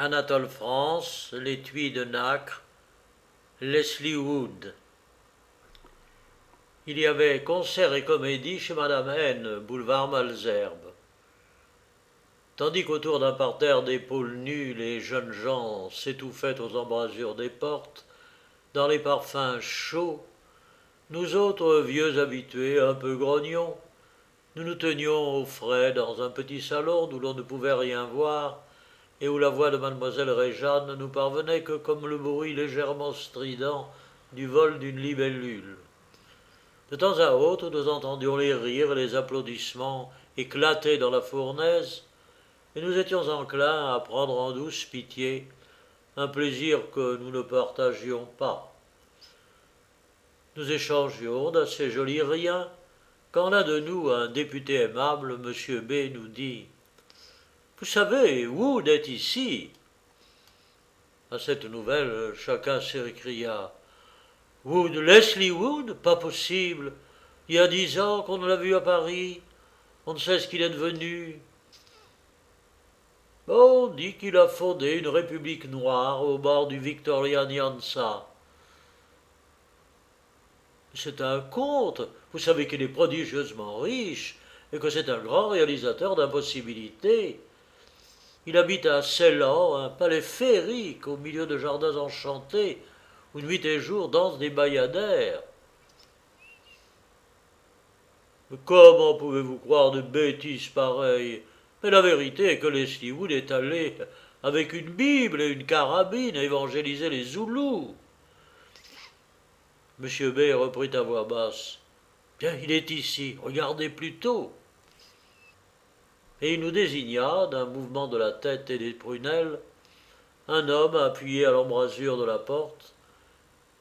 Anatole France, l'étui de nacre, Leslie Wood. Il y avait concert et comédie chez Madame N, boulevard Malesherbes. Tandis qu'autour d'un parterre d'épaules nues, les jeunes gens s'étouffaient aux embrasures des portes, dans les parfums chauds, nous autres vieux habitués, un peu grognons, nous nous tenions au frais dans un petit salon d'où l'on ne pouvait rien voir et où la voix de mademoiselle Réjeanne ne nous parvenait que comme le bruit légèrement strident du vol d'une libellule. De temps à autre, nous entendions les rires et les applaudissements éclater dans la fournaise, et nous étions enclins à prendre en douce pitié un plaisir que nous ne partagions pas. Nous échangions d'assez jolis riens, quand l'un de nous, un député aimable, M. B., nous dit « Vous savez, Wood est ici !» À cette nouvelle, chacun s'écria « Wood, Leslie Wood? Pas possible! Il y a 10 ans qu'on ne l'a vu à Paris. On ne sait ce qu'il est devenu. » On dit qu'il a fondé une république noire au bord du Victoria Nyanza. C'est un conte. Vous savez qu'il est prodigieusement riche et que c'est un grand réalisateur d'impossibilités. Il habite à Ceylan, un palais féerique au milieu de jardins enchantés où nuit et jour dansent des bayadères. Mais comment pouvez-vous croire de bêtises pareilles? Mais la vérité est que Leslie Wood est allé avec une Bible et une carabine évangéliser les Zoulous. M. B. reprit à voix basse. Bien, il est ici, regardez plutôt. Et il nous désigna, d'un mouvement de la tête et des prunelles, un homme appuyé à l'embrasure de la porte,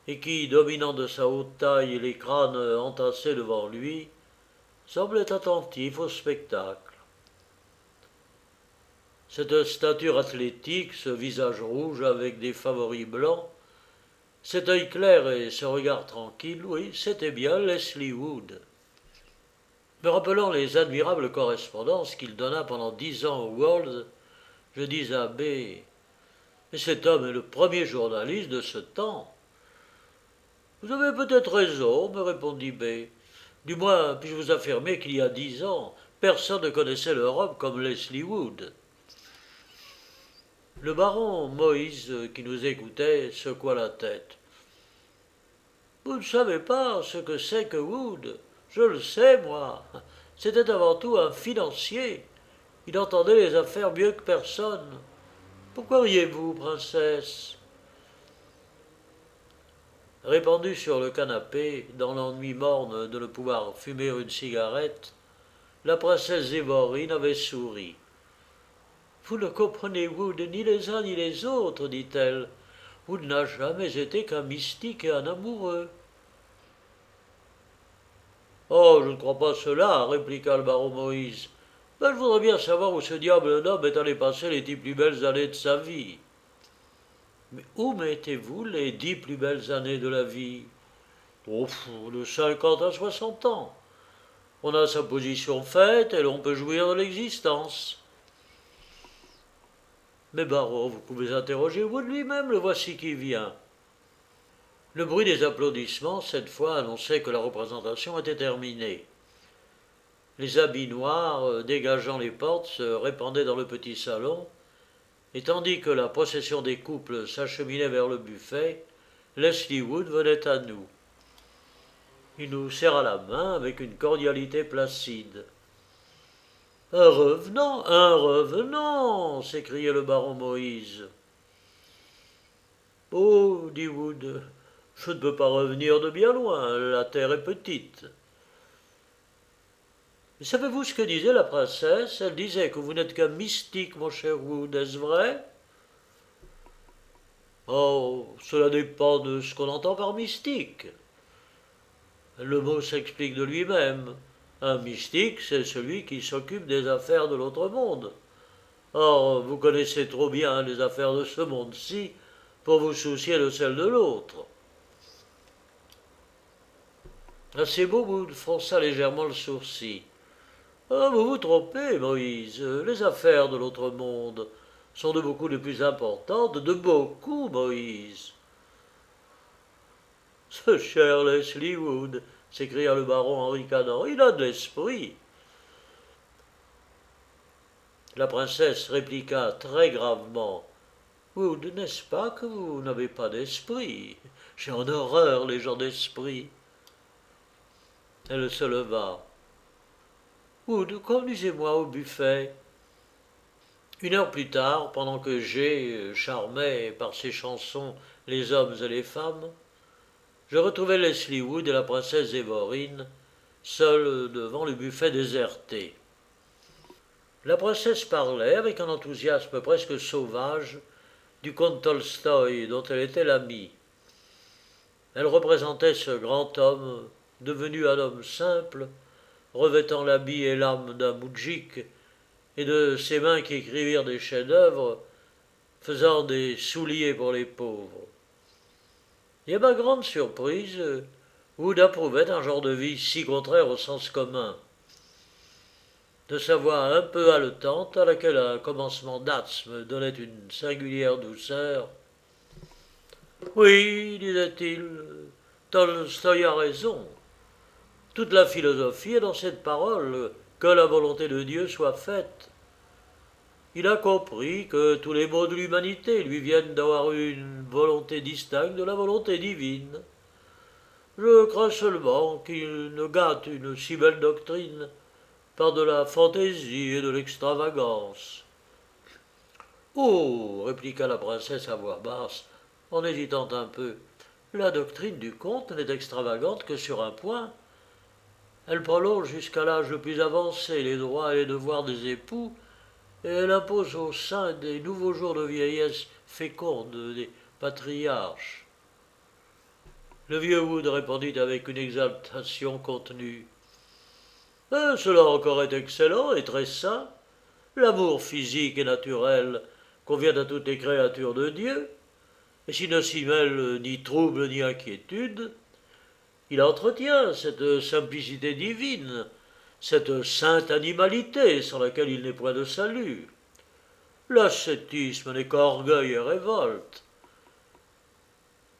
et qui, dominant de sa haute taille les crânes entassés devant lui, semblait attentif au spectacle. Cette stature athlétique, ce visage rouge avec des favoris blancs, cet œil clair et ce regard tranquille, oui, c'était bien Leslie Wood. Me rappelant les admirables correspondances qu'il donna pendant 10 ans au World, je dis à B. « Mais cet homme est le premier journaliste de ce temps. » « Vous avez peut-être raison, me répondit B. « Du moins, puis-je vous affirmer qu'il y a 10 ans, personne ne connaissait l'Europe comme Leslie Wood. » Le baron Moïse, qui nous écoutait, secoua la tête. « Vous ne savez pas ce que c'est que Wood. Je le sais, moi. C'était avant tout un financier. Il entendait les affaires mieux que personne. Pourquoi riez-vous, princesse ?» Répandue sur le canapé, dans l'ennui morne de ne pouvoir fumer une cigarette, la princesse Zévorine avait souri. « Vous ne comprenez Wood ni les uns ni les autres, dit-elle. Wood n'a jamais été qu'un mystique et un amoureux. » « Oh, je ne crois pas cela, répliqua le baron Moïse. Ben, je voudrais bien savoir où ce diable d'homme est allé passer les 10 plus belles années de sa vie. » « Mais où mettez-vous les 10 plus belles années de la vie? » Oh, de 50 à 60 ans. On a sa position faite et l'on peut jouir de l'existence. Mais baron, vous pouvez interroger Wood lui-même, le voici qui vient. Le bruit des applaudissements, cette fois, annonçait que la représentation était terminée. Les habits noirs, dégageant les portes, se répandaient dans le petit salon, et tandis que la procession des couples s'acheminait vers le buffet, Leslie Wood venait à nous. Il nous serra la main avec une cordialité placide. « Un revenant, un revenant !» s'écriait le baron Moïse. « Oh, dit Wood, je ne peux pas revenir de bien loin, la terre est petite. » Mais savez-vous ce que disait la princesse? Elle disait que vous n'êtes qu'un mystique, mon cher Wood, est-ce vrai? Oh, cela dépend de ce qu'on entend par mystique. Le mot s'explique de lui-même. Un mystique, c'est celui qui s'occupe des affaires de l'autre monde. Or, vous connaissez trop bien les affaires de ce monde-ci pour vous soucier de celles de l'autre. À ces mots, Wood fronça légèrement le sourcil. « Ah, vous vous trompez, Moïse. Les affaires de l'autre monde sont de beaucoup de plus importantes, de beaucoup, Moïse. Ce cher Leslie Wood, s'écria le baron en ricanant, il a de l'esprit. La princesse répliqua très gravement, Wood, n'est-ce pas que vous n'avez pas d'esprit? J'ai en horreur les gens d'esprit. Elle se leva. Wood, conduisez-moi au buffet. 1 heure plus tard, pendant que G charmait par ses chansons les hommes et les femmes, je retrouvai Leslie Wood et la princesse Zévorine, seuls devant le buffet déserté. La princesse parlait, avec un enthousiasme presque sauvage, du comte Tolstoï dont elle était l'amie. Elle représentait ce grand homme, devenu un homme simple, revêtant l'habit et l'âme d'un moudjik, et de ses mains qui écrivirent des chefs-d'œuvre, faisant des souliers pour les pauvres. Et à ma grande surprise, Wood approuvait un genre de vie si contraire au sens commun. De sa voix un peu haletante, à laquelle un commencement d'asthme donnait une singulière douceur. Oui, disait-il, Tolstoï a raison. Toute la philosophie est dans cette parole, que la volonté de Dieu soit faite. Il a compris que tous les maux de l'humanité lui viennent d'avoir une volonté distincte de la volonté divine. Je crains seulement qu'il ne gâte une si belle doctrine par de la fantaisie et de l'extravagance. Oh, répliqua la princesse à voix basse, en hésitant un peu, la doctrine du comte n'est extravagante que sur un point. Elle prolonge jusqu'à l'âge le plus avancé les droits et les devoirs des époux, et elle impose au sein des nouveaux jours de vieillesse féconde des patriarches. Le vieux Wood répondit avec une exaltation contenue. Cela encore est excellent et très sain. L'amour physique et naturel convient à toutes les créatures de Dieu, et s'il ne s'y mêle ni trouble ni inquiétude, il entretient cette simplicité divine, cette sainte animalité sans laquelle il n'est point de salut. L'ascétisme n'est qu'orgueil et révolte.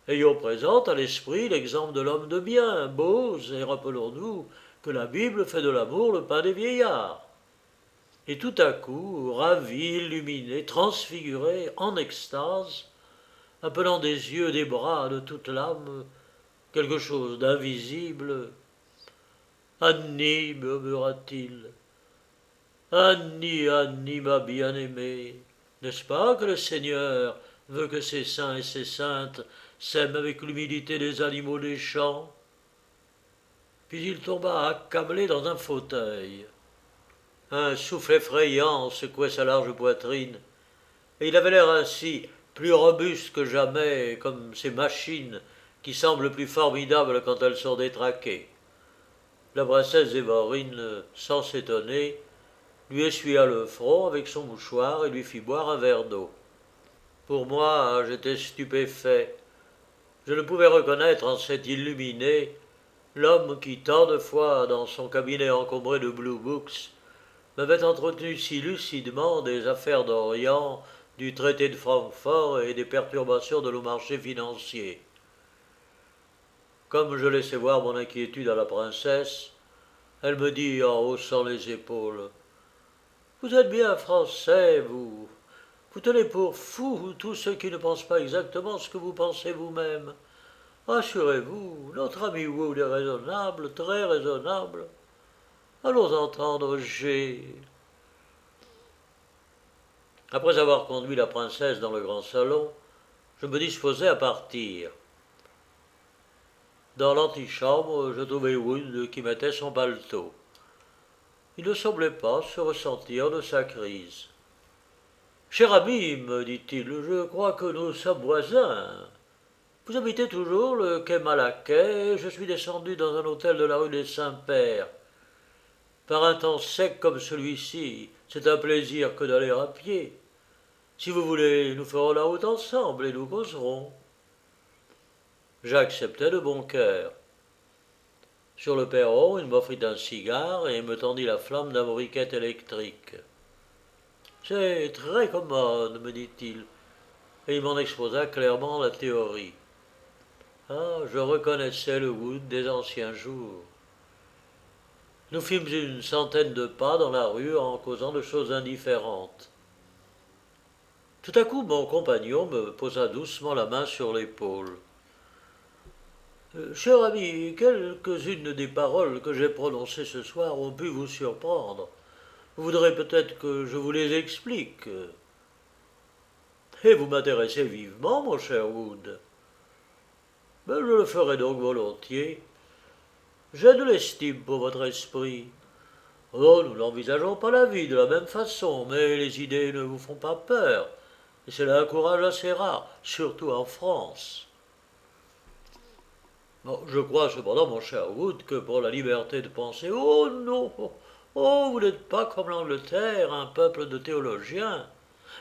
Ayons présent à l'esprit l'exemple de l'homme de bien, Bose, et rappelons-nous que la Bible fait de l'amour le pain des vieillards. Et tout à coup, ravi, illuminé, transfiguré, en extase, appelant des yeux, des bras, de toute l'âme, quelque chose d'invisible. Annie, murmura-t-il. Annie, Annie, ma bien-aimée, n'est-ce pas que le Seigneur veut que ses saints et ses saintes s'aiment avec l'humilité des animaux des champs? Puis il tomba accablé dans un fauteuil. Un souffle effrayant secouait sa large poitrine, et il avait l'air ainsi plus robuste que jamais, comme ces machines qui semblent plus formidables quand elles sont détraquées. La princesse Zévorine, sans s'étonner, lui essuya le front avec son mouchoir et lui fit boire un verre d'eau. Pour moi, j'étais stupéfait. Je ne pouvais reconnaître en cet illuminé l'homme qui, tant de fois, dans son cabinet encombré de blue books, m'avait entretenu si lucidement des affaires d'Orient, du traité de Francfort et des perturbations de nos marchés financiers. Comme je laissais voir mon inquiétude à la princesse, elle me dit en haussant les épaules, « Vous êtes bien français, vous. Vous tenez pour fous tous ceux qui ne pensent pas exactement ce que vous pensez vous-même. Rassurez-vous, notre ami Wood est raisonnable, très raisonnable. Allons entendre G. » Après avoir conduit la princesse dans le grand salon, je me disposais à partir. Dans l'antichambre, je trouvai Wood qui mettait son paletot. Il ne semblait pas se ressentir de sa crise. « Cher ami, me dit-il, je crois que nous sommes voisins. Vous habitez toujours le quai Malaquais, et je suis descendu dans un hôtel de la rue des Saints-Pères. Par un temps sec comme celui-ci, c'est un plaisir que d'aller à pied. Si vous voulez, nous ferons la route ensemble et nous causerons. » J'acceptai de bon cœur. Sur le perron, il m'offrit un cigare et me tendit la flamme d'un briquet électrique. C'est très commode, me dit-il, et il m'en exposa clairement la théorie. Ah, je reconnaissais le Wood des anciens jours. Nous fîmes une centaine de pas dans la rue en causant de choses indifférentes. Tout à coup, mon compagnon me posa doucement la main sur l'épaule. Cher ami, quelques-unes des paroles que j'ai prononcées ce soir ont pu vous surprendre. Vous voudrez peut-être que je vous les explique. Et vous m'intéressez vivement, mon cher Wood. Mais je le ferai donc volontiers. J'ai de l'estime pour votre esprit. Oh, nous n'envisageons pas la vie de la même façon, mais les idées ne vous font pas peur. Et c'est là un courage assez rare, surtout en France. Bon, je crois cependant, mon cher Wood, que pour la liberté de penser, oh non, oh, vous n'êtes pas comme l'Angleterre, un peuple de théologiens.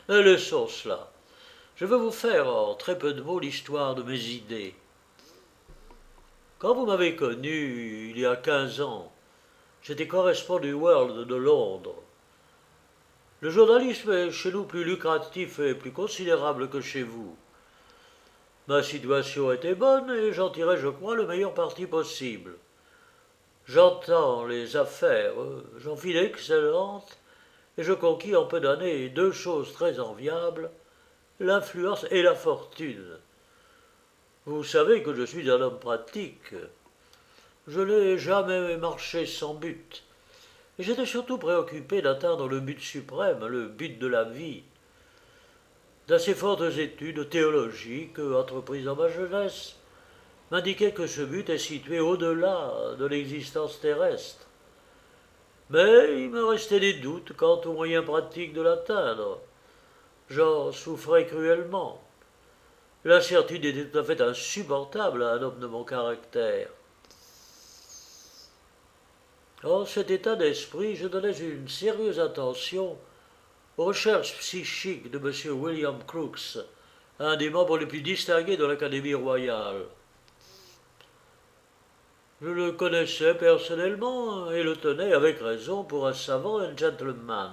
Mais laissons cela. Je veux vous faire en très peu de mots l'histoire de mes idées. Quand vous m'avez connu, il y a 15 ans, j'étais correspondant du World de Londres. Le journalisme est chez nous plus lucratif et plus considérable que chez vous. Ma situation était bonne et j'en tirais, je crois, le meilleur parti possible. J'entends les affaires, j'en fis d'excellentes, et je conquis en peu d'années deux choses très enviables, l'influence et la fortune. Vous savez que je suis un homme pratique. Je n'ai jamais marché sans but. Et j'étais surtout préoccupé d'atteindre le but suprême, le but de la vie. D'assez fortes études théologiques, entreprises dans ma jeunesse, m'indiquaient que ce but est situé au-delà de l'existence terrestre. Mais il me restait des doutes quant aux moyens pratiques de l'atteindre. J'en souffrais cruellement. L'incertitude était tout à fait insupportable à un homme de mon caractère. En cet état d'esprit, je donnais une sérieuse attention aux recherches psychiques de M. William Crookes, un des membres les plus distingués de l'Académie royale. Je le connaissais personnellement et le tenais avec raison pour un savant et un gentleman.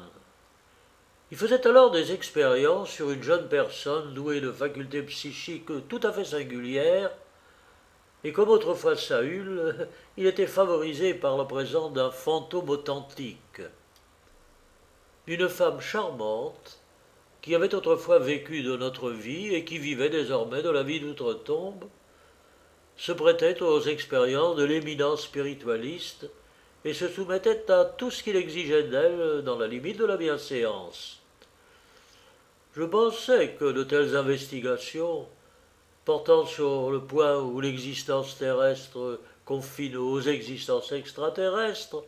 Il faisait alors des expériences sur une jeune personne douée de facultés psychiques tout à fait singulières, et comme autrefois Saül, il était favorisé par la présence d'un fantôme authentique. Une femme charmante, qui avait autrefois vécu de notre vie et qui vivait désormais de la vie d'outre-tombe, se prêtait aux expériences de l'éminent spiritualiste et se soumettait à tout ce qu'il exigeait d'elle dans la limite de la bienséance. Je pensais que de telles investigations, portant sur le point où l'existence terrestre confine aux existences extraterrestres,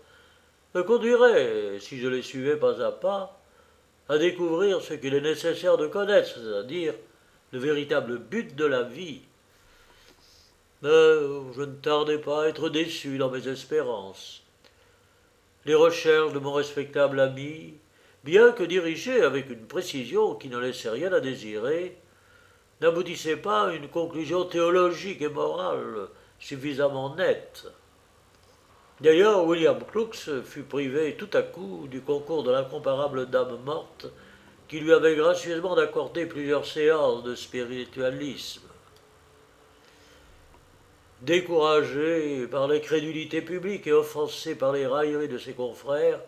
me conduiraient, si je les suivais pas à pas, à découvrir ce qu'il est nécessaire de connaître, c'est-à-dire le véritable but de la vie. Mais je ne tardais pas à être déçu dans mes espérances. Les recherches de mon respectable ami, bien que dirigées avec une précision qui ne laissait rien à désirer, n'aboutissaient pas à une conclusion théologique et morale suffisamment nette. D'ailleurs, William Crookes fut privé tout à coup du concours de l'incomparable dame morte qui lui avait gracieusement accordé plusieurs séances de spiritualisme. Découragé par l'incrédulité publique et offensé par les railleries de ses confrères,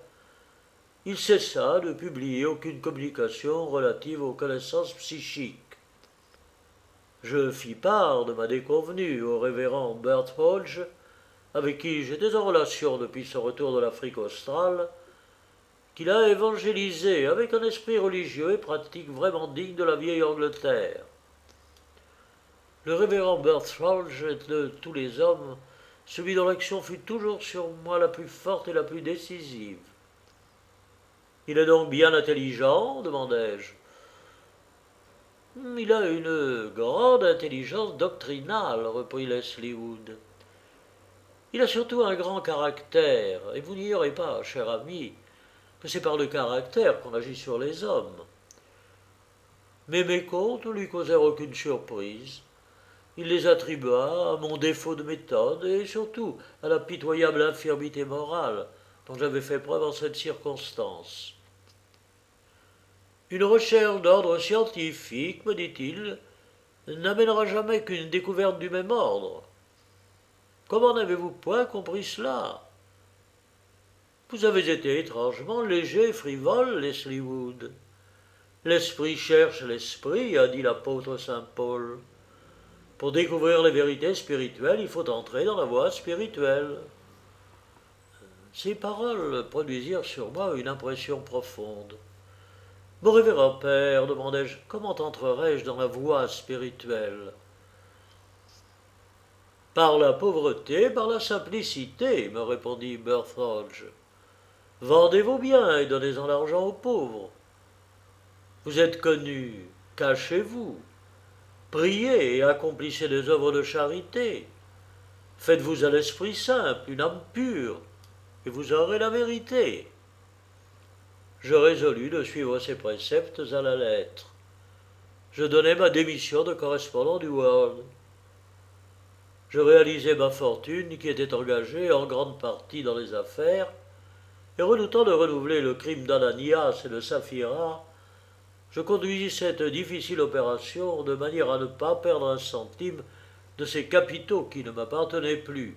il cessa de publier aucune communication relative aux connaissances psychiques. Je fis part de ma déconvenue au révérend Bert Hodge, avec qui j'étais en relation depuis son retour de l'Afrique australe, qu'il a évangélisé avec un esprit religieux et pratique vraiment digne de la vieille Angleterre. Le révérend Bert Hodge est de tous les hommes celui dont l'action fut toujours sur moi la plus forte et la plus décisive. Il est donc bien intelligent, demandai-je. Il a une grande intelligence doctrinale, reprit Leslie Wood. Il a surtout un grand caractère, et vous n'ignorez pas, cher ami, que c'est par le caractère qu'on agit sur les hommes. Mais mes contes ne lui causèrent aucune surprise. Il les attribua à mon défaut de méthode et surtout à la pitoyable infirmité morale dont j'avais fait preuve en cette circonstance. Une recherche d'ordre scientifique, me dit-il, n'amènera jamais qu'une découverte du même ordre. Comment n'avez-vous point compris cela? Vous avez été étrangement léger, frivole, Leslie Wood. L'esprit cherche l'esprit, a dit l'apôtre saint Paul. Pour découvrir les vérités spirituelles, il faut entrer dans la voie spirituelle. Ces paroles produisirent sur moi une impression profonde. Mon révérend père, demandai-je, comment entrerai-je dans la voie spirituelle? Par la pauvreté, par la simplicité, me répondit Bertholge. Vendez vos biens et donnez-en l'argent aux pauvres. Vous êtes connu, cachez-vous. Priez et accomplissez des œuvres de charité. Faites-vous à l'Esprit simple une âme pure, et vous aurez la vérité. Je résolus de suivre ces préceptes à la lettre. Je donnai ma démission de correspondant du World. Je réalisai ma fortune qui était engagée en grande partie dans les affaires, et redoutant de renouveler le crime d'Ananias et de Saphira, je conduisis cette difficile opération de manière à ne pas perdre un centime de ces capitaux qui ne m'appartenaient plus.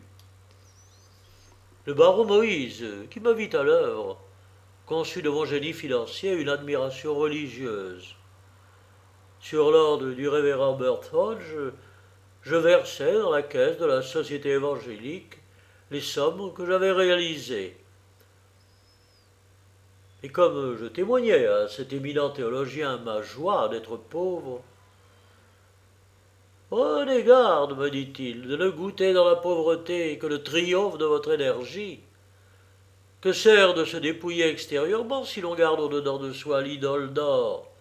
Le baron Moïse, qui me vit à l'œuvre, conçut de mon génie financier une admiration religieuse. Sur l'ordre du révérend Bertholge, je versai dans la caisse de la Société évangélique les sommes que j'avais réalisées. Et comme je témoignais à cet éminent théologien ma joie d'être pauvre, « Prenez garde, me dit-il, de ne goûter dans la pauvreté que le triomphe de votre énergie. Que sert de se dépouiller extérieurement si l'on garde au-dedans de soi l'idole d'or?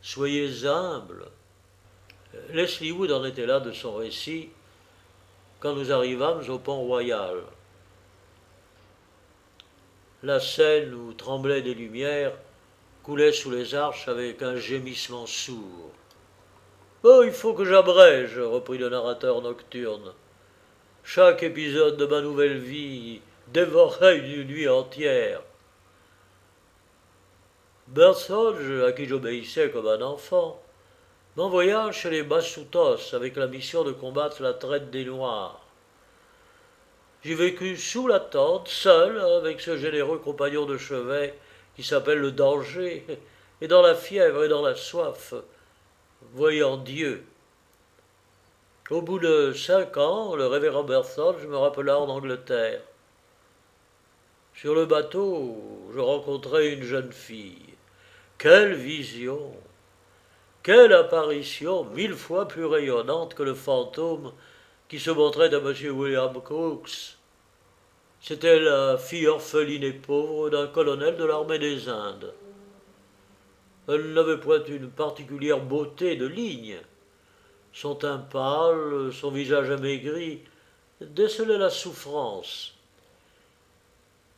Soyez humble. » Leslie Wood en était là de son récit quand nous arrivâmes au Pont-Royal. La Seine, où tremblaient des lumières, coulait sous les arches avec un gémissement sourd. « Oh, il faut que j'abrège, reprit le narrateur nocturne. Chaque épisode de ma nouvelle vie dévorait une nuit entière. Bertholge, à qui j'obéissais comme un enfant, m'envoya chez les Basutos avec la mission de combattre la traite des Noirs. J'y vécus sous la tente, seul, avec ce généreux compagnon de chevet qui s'appelle le danger, et dans la fièvre et dans la soif, voyant Dieu. Au bout de 5 ans, le révérend Bertholge me rappela en Angleterre. Sur le bateau, je rencontrai une jeune fille. Quelle vision! Quelle apparition 1000 fois plus rayonnante que le fantôme qui se montrait à M. William Crookes. C'était la fille orpheline et pauvre d'un colonel de l'armée des Indes. Elle n'avait point une particulière beauté de ligne. Son teint pâle, son visage amaigri, décelaient la souffrance.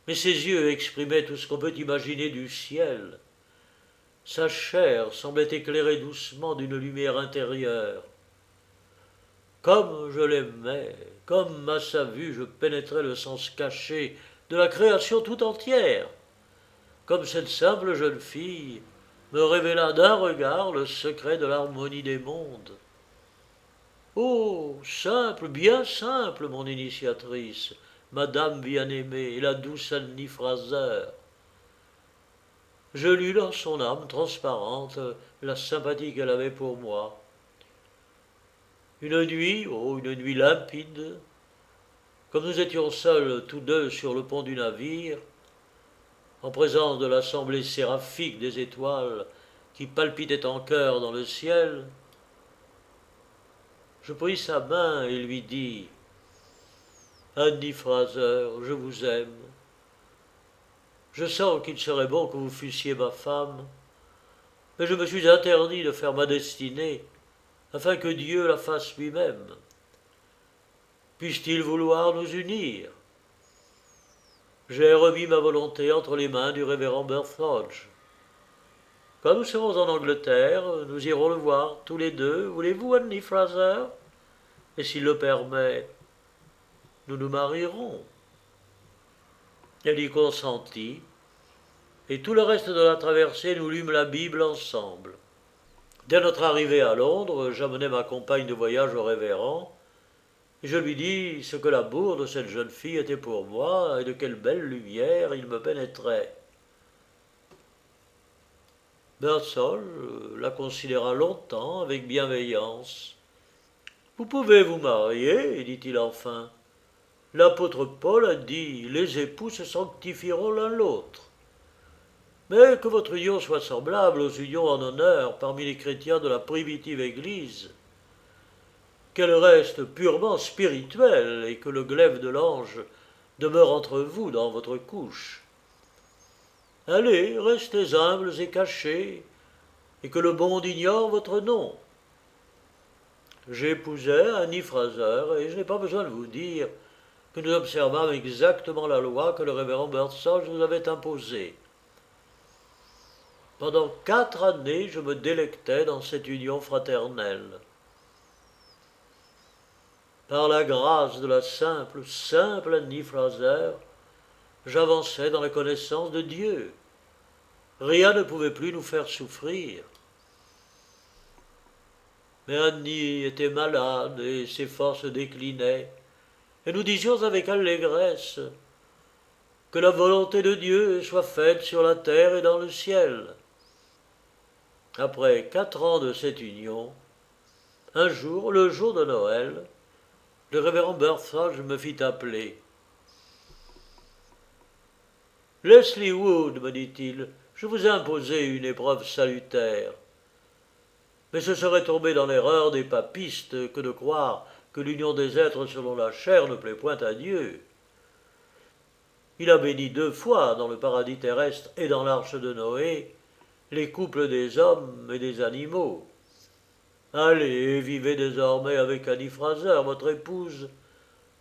Mais ses yeux exprimaient tout ce qu'on peut imaginer du ciel. Sa chair semblait éclairée doucement d'une lumière intérieure. Comme je l'aimais, comme à sa vue je pénétrais le sens caché de la création tout entière, comme cette simple jeune fille me révéla d'un regard le secret de l'harmonie des mondes. Oh, simple, bien simple, mon initiatrice, Madame bien-aimée et la douce Annie Fraser. Je lus dans son âme transparente la sympathie qu'elle avait pour moi. Une nuit, oh, une nuit limpide, comme nous étions seuls tous deux sur le pont du navire, en présence de l'assemblée séraphique des étoiles qui palpitaient en chœur dans le ciel, je pris sa main et lui dis « Annie Fraser, je vous aime. Je sens qu'il serait bon que vous fussiez ma femme, mais je me suis interdit de faire ma destinée afin que Dieu la fasse lui-même. Puisse-t-il vouloir nous unir? J'ai remis ma volonté entre les mains du révérend Bertholge. Quand nous serons en Angleterre, nous irons le voir tous les deux. Voulez-vous, Annie Fraser? Et s'il le permet, nous nous marierons. » Elle y consentit. et tout le reste de la traversée, nous lûmes la Bible ensemble. Dès notre arrivée à Londres, j'amenai ma compagne de voyage au révérend, et je lui dis ce que l'amour de cette jeune fille était pour moi, et de quelle belle lumière il me pénétrait. Birdsall la considéra longtemps avec bienveillance. « Vous pouvez vous marier, dit-il enfin. L'apôtre Paul a dit « Les époux se sanctifieront l'un l'autre ». Mais que votre union soit semblable aux unions en honneur parmi les chrétiens de la primitive Église, qu'elle reste purement spirituelle et que le glaive de l'ange demeure entre vous dans votre couche. Allez, restez humbles et cachés, et que le monde ignore votre nom. J'épousai Annie Fraser, et je n'ai pas besoin de vous dire que nous observâmes exactement la loi que le révérend Birdsall nous avait imposée. Pendant 4 années, je me délectais dans cette union fraternelle. Par la grâce de la simple Annie Fraser, j'avançais dans la connaissance de Dieu. Rien ne pouvait plus nous faire souffrir. Mais Annie était malade et ses forces déclinaient, et nous disions avec allégresse que la volonté de Dieu soit faite sur la terre et dans le ciel. Après 4 ans de cette union, un jour, le jour de Noël, le révérend Birdsall me fit appeler. « Leslie Wood, me dit-il, je vous ai imposé une épreuve salutaire. Mais ce serait tomber dans l'erreur des papistes que de croire que l'union des êtres selon la chair ne plaît point à Dieu. Il a béni 2 fois dans le paradis terrestre et dans l'arche de Noé les couples des hommes et des animaux. Allez, vivez désormais avec Annie Fraser, votre épouse,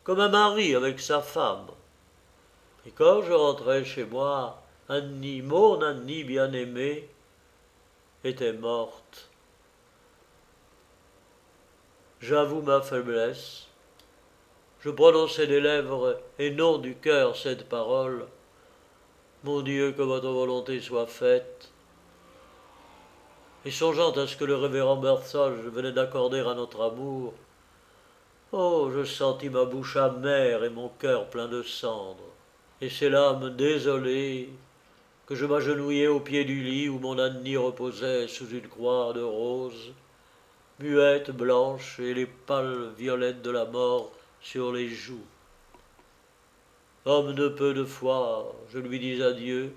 comme un mari avec sa femme. » Et quand je rentrai chez moi, Annie, mon Annie bien-aimée, était morte. J'avoue ma faiblesse. Je prononçai des lèvres et non du cœur cette parole. Mon Dieu, que votre volonté soit faite. Et songeant à ce que le révérend Birdsall venait d'accorder à notre amour, oh, je sentis ma bouche amère et mon cœur plein de cendres. Et c'est l'âme désolée que je m'agenouillai au pied du lit où mon Annie reposait sous une croix de roses, muette, blanche, et les pâles violettes de la mort sur les joues. Homme de peu de foi, je lui dis adieu,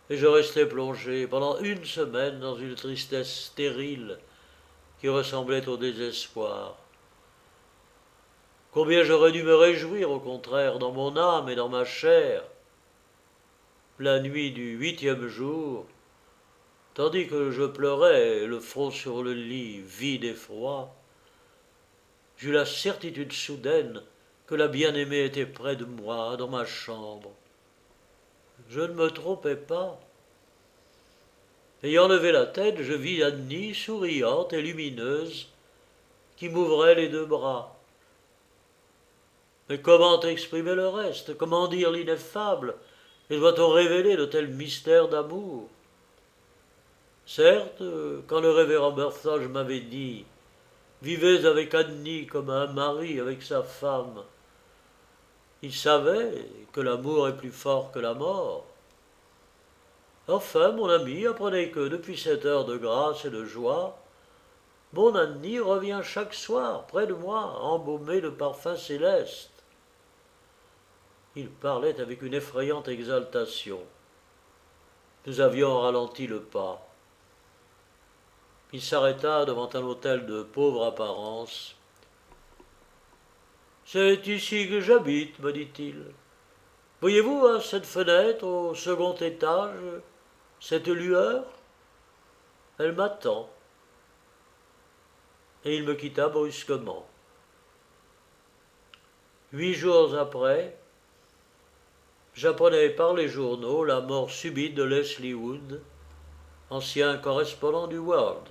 et je restai plongé pendant 1 semaine dans une tristesse stérile qui ressemblait au désespoir. Combien j'aurais dû me réjouir, au contraire, dans mon âme et dans ma chair, la nuit du 8e jour, tandis que je pleurais, le front sur le lit, vide et froid, j'eus la certitude soudaine que la bien-aimée était près de moi, dans ma chambre. Je ne me trompais pas. Ayant levé la tête, je vis Annie, souriante et lumineuse, qui m'ouvrait les 2 bras. Mais comment exprimer le reste? Comment dire l'ineffable? Et doit-on révéler de tels mystères d'amour? Certes, quand le révérend Birdsall m'avait dit « Vivez avec Annie comme un mari avec sa femme », il savait que l'amour est plus fort que la mort. Enfin, mon ami, apprenez que, depuis cette heure de grâce et de joie, mon Annie revient chaque soir près de moi, embaumée de parfums célestes. Il parlait avec une effrayante exaltation. Nous avions ralenti le pas. Il s'arrêta devant un hôtel de pauvre apparence. « C'est ici que j'habite, me dit-il. Voyez-vous à cette fenêtre au 2e étage, cette lueur? Elle m'attend. » Et il me quitta brusquement. 8 jours après, j'apprenais par les journaux la mort subite de Leslie Wood, ancien correspondant du World.